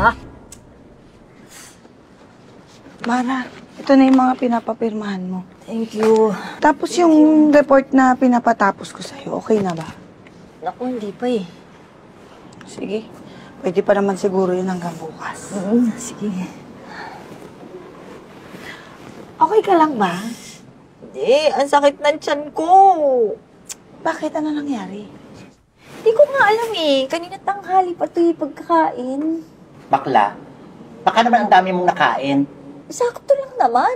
ha? Mara, ito na yung mga pinapapirmahan mo. Thank you. Tapos yung report na pinapatapos ko sa'yo, okay na ba? Naku, hindi pa eh. Sige. Pwede pa naman siguro yun hanggang bukas. Sige. Okay ka lang ba? Hindi, ang sakit ng tiyan ko. Bakit? Ano nangyari? Hindi ko nga alam eh. Kanina tanghali pa ito yung pagkakain. Bakla, baka naman ang dami mong nakain. Sakto lang naman.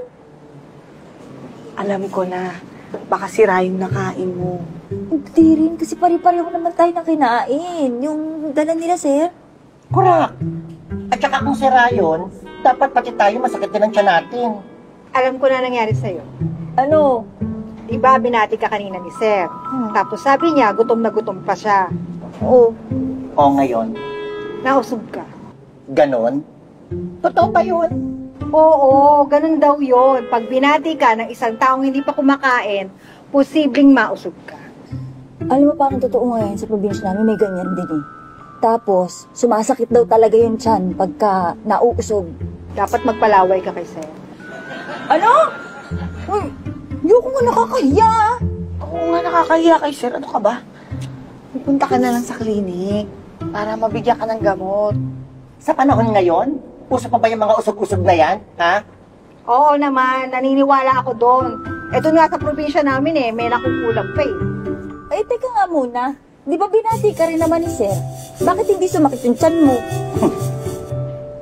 Alam ko na. Baka sira yung nakain mo. Hindi rin, kasi pare-pareho naman tayo na kinain. Yung dala nila, sir. Correct. At saka kung sira yun, dapat pati tayo masakit din ang tiyan natin. Alam ko na nangyari sa'yo. Ano? Diba, binati ka kanina ni Sir. Tapos sabi niya, gutom na gutom pa siya. Oo. O ngayon, Nausog ka. ganon? Totoo ba yun? Oo, ganun daw yun. Pag binati ka ng isang taong hindi pa kumakain, posibleng mausog ka. Alam mo, parang totoo ngayon sa probinsya namin, may ganyan din eh. Tapos, sumasakit daw talaga yung tiyan pagka nauusog. Dapat magpalaway ka kay Sir. Ano? Uy, hindi ako nga nakakahiya. Oo nga, nakakahiya kay sir. Ano ka ba? Pupunta ka na lang sa klinik para mabigyan ka ng gamot. Sa panahon ngayon, uso pa ba yung mga usog-usog na yan? Ha? Oo naman, naniniwala ako doon. Eto nga sa probinsya namin eh, may nakukulang pa eh. Ay, teka nga muna. Di ba binati ka rin naman ni Sir? Bakit hindi sumakit yung tiyan mo?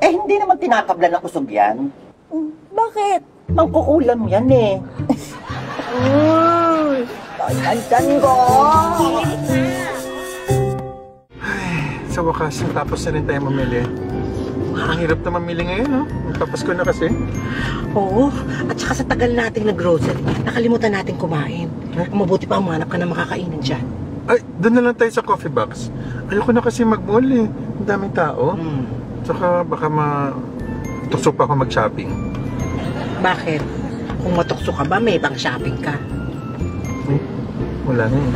Eh, hindi naman tinatablan ng usog yan. Bakit? Mangkukulam yan eh. Ang tiyan ko! Sa wakas, tapos na rin tayo mamili. Ang hirap na mamili ngayon, no? Magpapasko na kasi. Oo, at saka sa tagal nating nag-grocery, nakalimutan natin kumain. Mabuti pa umanap ka na makakainin dyan. Ay, doon na lang tayo sa coffee box. Ayoko na kasi mag-mall eh. Ang daming tao. Tsaka baka tusok pa ako mag-shopping. Bakit? Kung matukso ka ba, may pang shopping ka. Eh, wala na eh.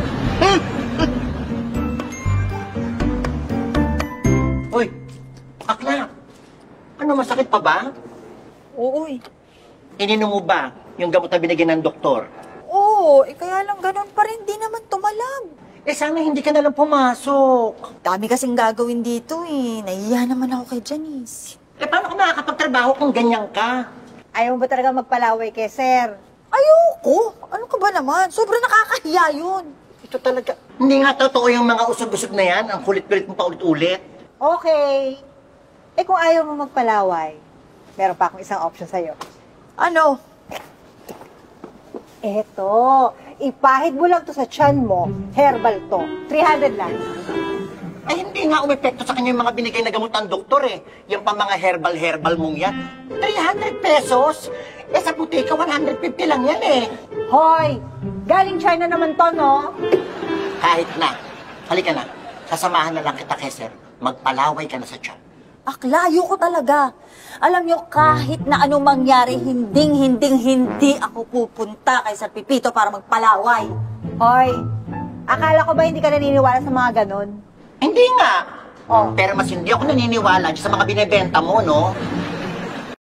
Uy, akla, ano masakit pa ba? Oo eh. Ininom mo ba yung gamot na binigyan ng doktor? Oo, kaya lang ganun pa rin, di naman tumalab. Eh sana hindi ka na lang pumasok. Dami kasing gagawin dito eh. Nahiya naman ako kay Janice. Eh paano ka makakapagtrabaho kung ganyan ka? Ayaw mo ba talaga magpalaway kay Sir? Ayoko! Ano ka ba naman? Sobrang nakakahiya yun. Ito talaga. Hindi nga totoo yung mga usog-usog na yan. Ang kulit-kulit mo paulit-ulit. Okay. Eh kung ayaw mo magpalaway, meron pa akong isang option sa'yo. Ano? Eto, ipahid mo lang to sa tiyan mo, herbal to. 300 lang. Ay hindi nga umepekto sa kanya yung mga binigay na gamot ng doktor eh. Yung pa mga herbal mong yan. 300 pesos? Eh sa butika, 150 lang yan eh. Hoy, galing China naman to, no? Kahit na. Halika na. Sasamahan na lang kita kay sir. Magpalaway ka na sa tiyan. Akla, ayoko talaga. Alam nyo, kahit na anong mangyari, hindi ako pupunta kay Sir Pipito para magpalaway. Hoy, akala ko ba hindi ka naniniwala sa mga ganon? Hindi nga. Oh. Pero mas hindi ako naniniwala sa mga binibenta mo, no?